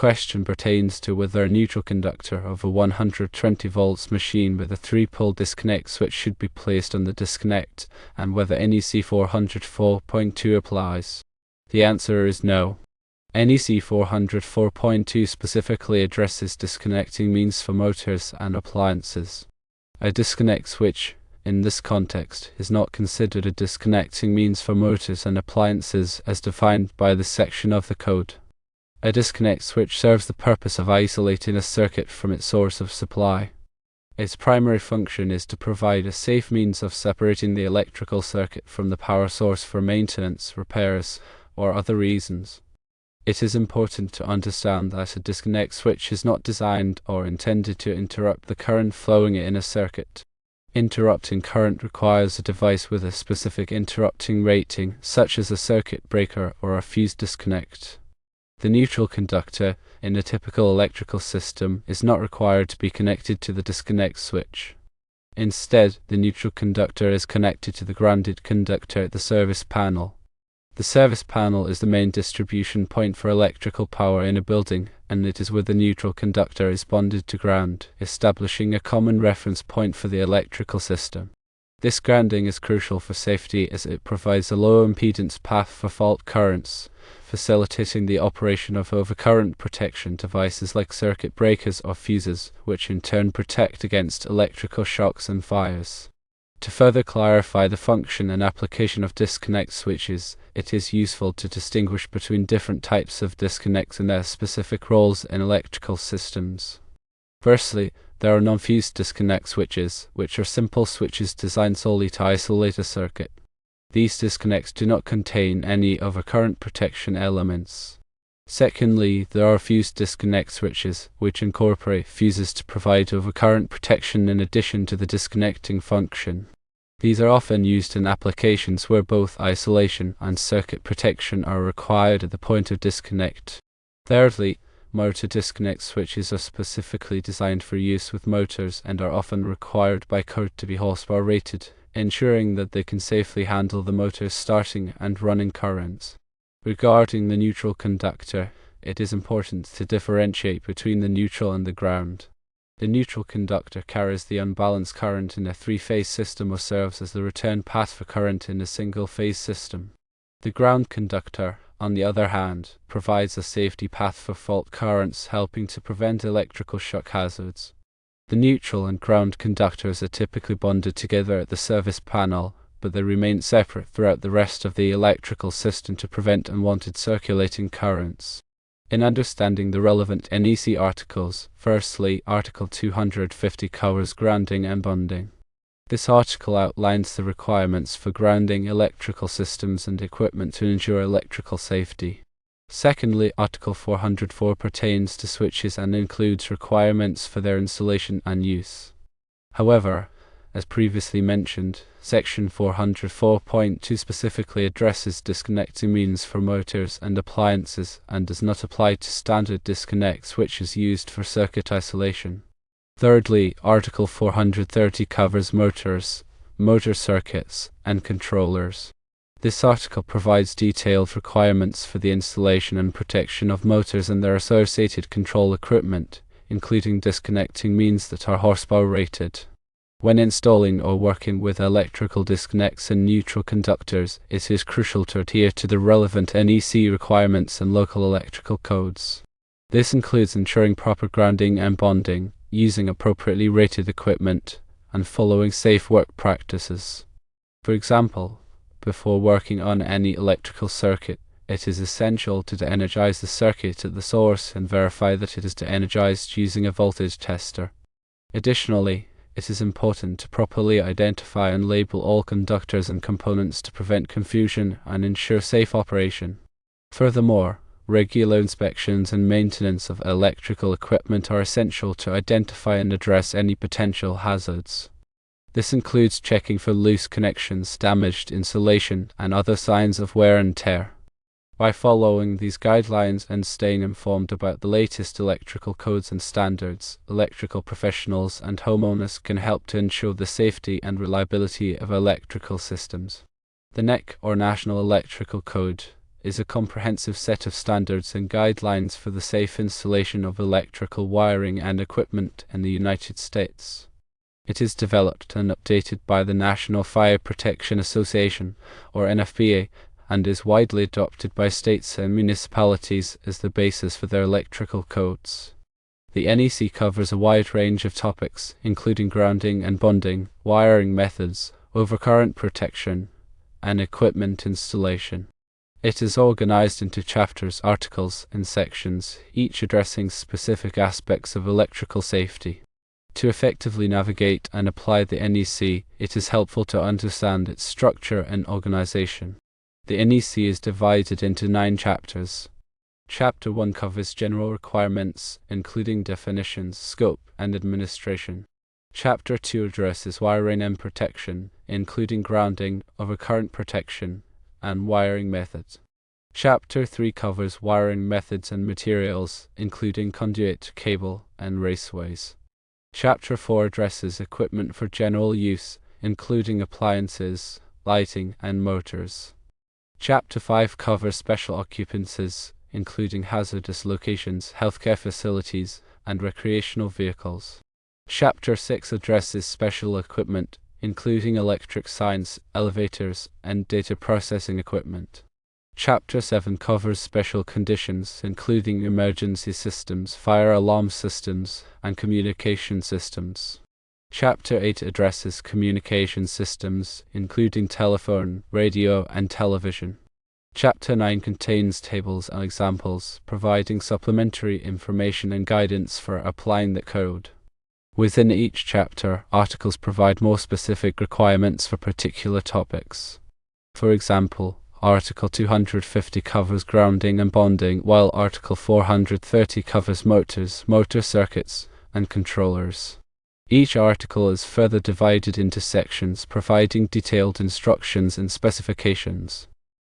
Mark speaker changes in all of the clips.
Speaker 1: question pertains to whether a neutral conductor of a 120 volts machine with a 3-pole disconnect switch should be placed on the disconnect, and whether NEC 404.2 applies. The answer is no. NEC 404.2 specifically addresses disconnecting means for motors and appliances. A disconnect switch, in this context, is not considered a disconnecting means for motors and appliances as defined by this section of the code. A disconnect switch serves the purpose of isolating a circuit from its source of supply. Its primary function is to provide a safe means of separating the electrical circuit from the power source for maintenance, repairs, or other reasons. It is important to understand that a disconnect switch is not designed or intended to interrupt the current flowing in a circuit. Interrupting current requires a device with a specific interrupting rating, such as a circuit breaker or a fuse disconnect. The neutral conductor, in a typical electrical system, is not required to be connected to the disconnect switch. Instead, the neutral conductor is connected to the grounded conductor at the service panel. The service panel is the main distribution point for electrical power in a building, and it is where the neutral conductor is bonded to ground, establishing a common reference point for the electrical system. This grounding is crucial for safety as it provides a low impedance path for fault currents, facilitating the operation of overcurrent protection devices like circuit breakers or fuses, which in turn protect against electrical shocks and fires. To further clarify the function and application of disconnect switches, it is useful to distinguish between different types of disconnects and their specific roles in electrical systems. Firstly, there are non-fused disconnect switches, which are simple switches designed solely to isolate a circuit. These disconnects do not contain any overcurrent protection elements. Secondly, there are fused disconnect switches, which incorporate fuses to provide overcurrent protection in addition to the disconnecting function. These are often used in applications where both isolation and circuit protection are required at the point of disconnect. Thirdly, motor disconnect switches are specifically designed for use with motors and are often required by code to be horsepower rated, ensuring that they can safely handle the motor's starting and running currents. Regarding the neutral conductor, it is important to differentiate between the neutral and the ground. The neutral conductor carries the unbalanced current in a three-phase system or serves as the return path for current in a single-phase system. The ground conductor, on the other hand, provides a safety path for fault currents, helping to prevent electrical shock hazards. The neutral and ground conductors are typically bonded together at the service panel, but they remain separate throughout the rest of the electrical system to prevent unwanted circulating currents. In understanding the relevant NEC articles, firstly, Article 250 covers grounding and bonding. This article outlines the requirements for grounding electrical systems and equipment to ensure electrical safety. Secondly, Article 404 pertains to switches and includes requirements for their installation and use. However, as previously mentioned, Section 404.2 specifically addresses disconnecting means for motors and appliances and does not apply to standard disconnect switches used for circuit isolation. Thirdly, Article 430 covers motors, motor circuits, and controllers. This article provides detailed requirements for the installation and protection of motors and their associated control equipment, including disconnecting means that are horsepower rated. When installing or working with electrical disconnects and neutral conductors, it is crucial to adhere to the relevant NEC requirements and local electrical codes. This includes ensuring proper grounding and bonding, using appropriately rated equipment, and following safe work practices. For example, before working on any electrical circuit, it is essential to de-energize the circuit at the source and verify that it is de-energized using a voltage tester. Additionally, it is important to properly identify and label all conductors and components to prevent confusion and ensure safe operation. Furthermore, regular inspections and maintenance of electrical equipment are essential to identify and address any potential hazards. This includes checking for loose connections, damaged insulation, and other signs of wear and tear. By following these guidelines and staying informed about the latest electrical codes and standards, electrical professionals and homeowners can help to ensure the safety and reliability of electrical systems. The NEC, or National Electrical Code, is a comprehensive set of standards and guidelines for the safe installation of electrical wiring and equipment in the United States. It is developed and updated by the National Fire Protection Association, or NFPA, and is widely adopted by states and municipalities as the basis for their electrical codes. The NEC covers a wide range of topics, including grounding and bonding, wiring methods, overcurrent protection, and equipment installation. It is organized into chapters, articles, and sections, each addressing specific aspects of electrical safety. To effectively navigate and apply the NEC, it is helpful to understand its structure and organization. The NEC is divided into 9 chapters. Chapter 1 covers general requirements, including definitions, scope, and administration. Chapter 2 addresses wiring and protection, including grounding, overcurrent protection, and wiring methods. Chapter 3 covers wiring methods and materials, including conduit, cable, and raceways. Chapter 4 addresses equipment for general use, including appliances, lighting, and motors. Chapter 5 covers special occupancies, including hazardous locations, healthcare facilities, and recreational vehicles. Chapter 6 addresses special equipment, including electric signs, elevators, and data processing equipment. Chapter 7 covers special conditions, including emergency systems, fire alarm systems, and communication systems. Chapter 8 addresses communication systems, including telephone, radio, and television. Chapter 9 contains tables and examples, providing supplementary information and guidance for applying the code. Within each chapter, articles provide more specific requirements for particular topics. For example, Article 250 covers grounding and bonding, while Article 430 covers motors, motor circuits, and controllers. Each article is further divided into sections, providing detailed instructions and specifications.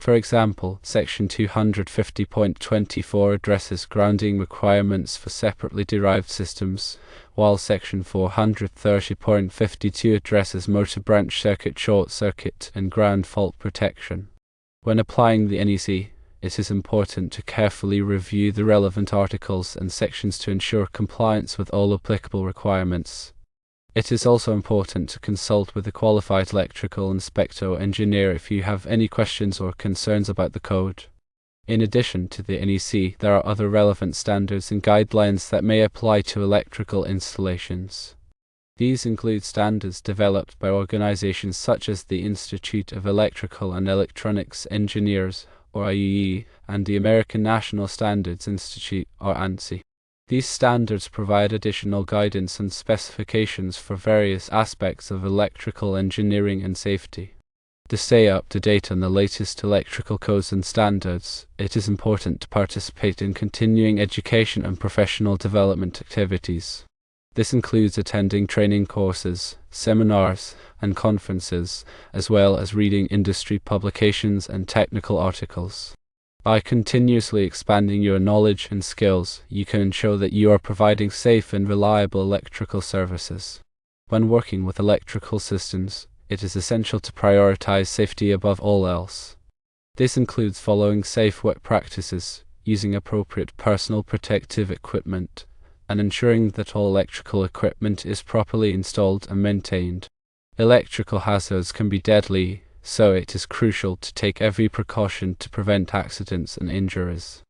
Speaker 1: For example, Section 250.24 addresses grounding requirements for separately derived systems, while Section 430.52 addresses motor branch circuit, short circuit, and ground fault protection. When applying the NEC, it is important to carefully review the relevant articles and sections to ensure compliance with all applicable requirements. It is also important to consult with a qualified electrical inspector or engineer if you have any questions or concerns about the code. In addition to the NEC, there are other relevant standards and guidelines that may apply to electrical installations. These include standards developed by organizations such as the Institute of Electrical and Electronics Engineers, or IEE, and the American National Standards Institute, or ANSI. These standards provide additional guidance and specifications for various aspects of electrical engineering and safety. To stay up to date on the latest electrical codes and standards, it is important to participate in continuing education and professional development activities. This includes attending training courses, seminars, and conferences, as well as reading industry publications and technical articles. By continuously expanding your knowledge and skills, you can ensure that you are providing safe and reliable electrical services. When working with electrical systems, it is essential to prioritize safety above all else. This includes following safe work practices, using appropriate personal protective equipment, and ensuring that all electrical equipment is properly installed and maintained. Electrical hazards can be deadly, so it is crucial to take every precaution to prevent accidents and injuries.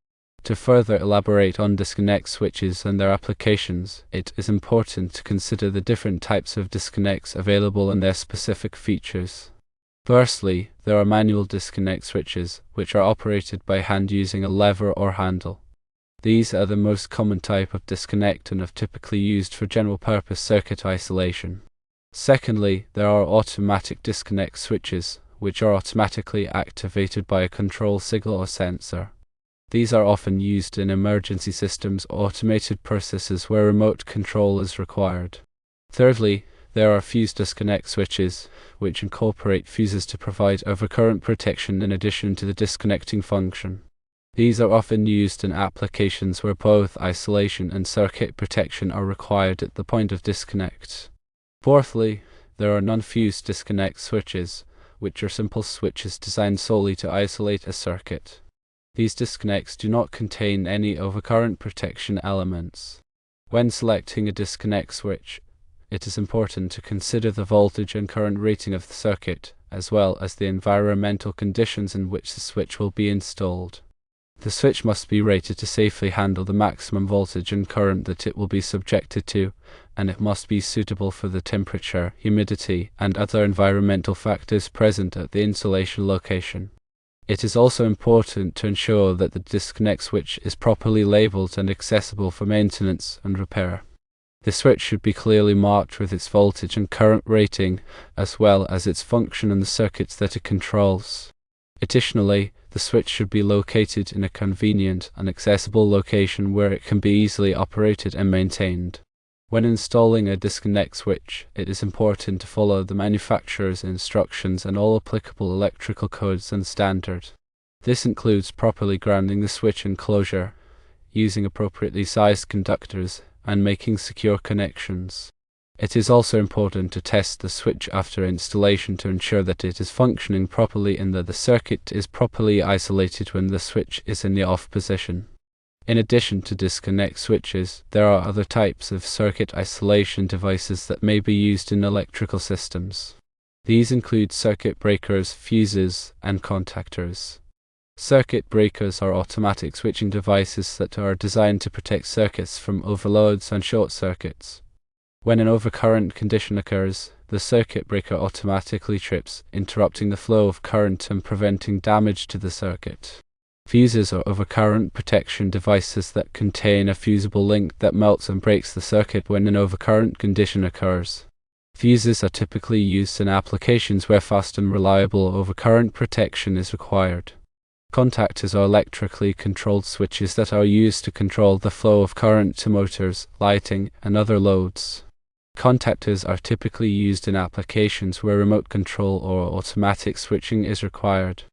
Speaker 1: To further elaborate on disconnect switches and their applications, it is important to consider the different types of disconnects available and their specific features. Firstly, there are manual disconnect switches, which are operated by hand using a lever or handle. These are the most common type of disconnect and are typically used for general-purpose circuit isolation. Secondly, there are automatic disconnect switches, which are automatically activated by a control signal or sensor. These are often used in emergency systems or automated processes where remote control is required. Thirdly, there are fuse disconnect switches, which incorporate fuses to provide overcurrent protection in addition to the disconnecting function. These are often used in applications where both isolation and circuit protection are required at the point of disconnect. Fourthly, there are non-fuse disconnect switches, which are simple switches designed solely to isolate a circuit. These disconnects do not contain any overcurrent protection elements. When selecting a disconnect switch, it is important to consider the voltage and current rating of the circuit, as well as the environmental conditions in which the switch will be installed. The switch must be rated to safely handle the maximum voltage and current that it will be subjected to, and it must be suitable for the temperature, humidity, and other environmental factors present at the installation location. It is also important to ensure that the disconnect switch is properly labeled and accessible for maintenance and repair. The switch should be clearly marked with its voltage and current rating, as well as its function and the circuits that it controls. Additionally, the switch should be located in a convenient and accessible location where it can be easily operated and maintained. When installing a disconnect switch, it is important to follow the manufacturer's instructions and all applicable electrical codes and standards. This includes properly grounding the switch enclosure, using appropriately sized conductors, and making secure connections. It is also important to test the switch after installation to ensure that it is functioning properly and that the circuit is properly isolated when the switch is in the off position. In addition to disconnect switches, there are other types of circuit isolation devices that may be used in electrical systems. These include circuit breakers, fuses, and contactors. Circuit breakers are automatic switching devices that are designed to protect circuits from overloads and short circuits. When an overcurrent condition occurs, the circuit breaker automatically trips, interrupting the flow of current and preventing damage to the circuit. Fuses are overcurrent protection devices that contain a fusible link that melts and breaks the circuit when an overcurrent condition occurs. Fuses are typically used in applications where fast and reliable overcurrent protection is required. Contactors are electrically controlled switches that are used to control the flow of current to motors, lighting, and other loads. Contactors are typically used in applications where remote control or automatic switching is required.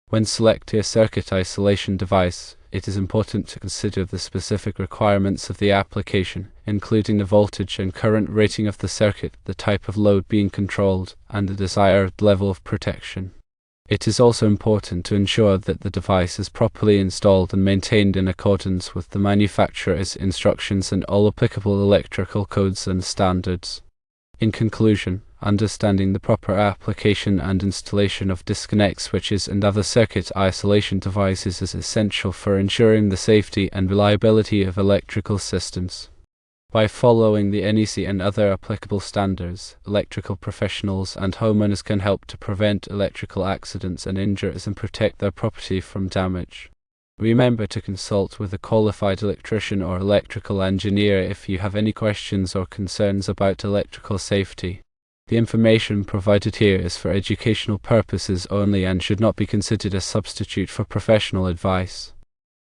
Speaker 1: When selecting a circuit isolation device, it is important to consider the specific requirements of the application, including the voltage and current rating of the circuit, the type of load being controlled, and the desired level of protection. It is also important to ensure that the device is properly installed and maintained in accordance with the manufacturer's instructions and all applicable electrical codes and standards. In conclusion, understanding the proper application and installation of disconnect switches and other circuit isolation devices is essential for ensuring the safety and reliability of electrical systems. By following the NEC and other applicable standards, electrical professionals and homeowners can help to prevent electrical accidents and injuries and protect their property from damage. Remember to consult with a qualified electrician or electrical engineer if you have any questions or concerns about electrical safety. The information provided here is for educational purposes only and should not be considered a substitute for professional advice.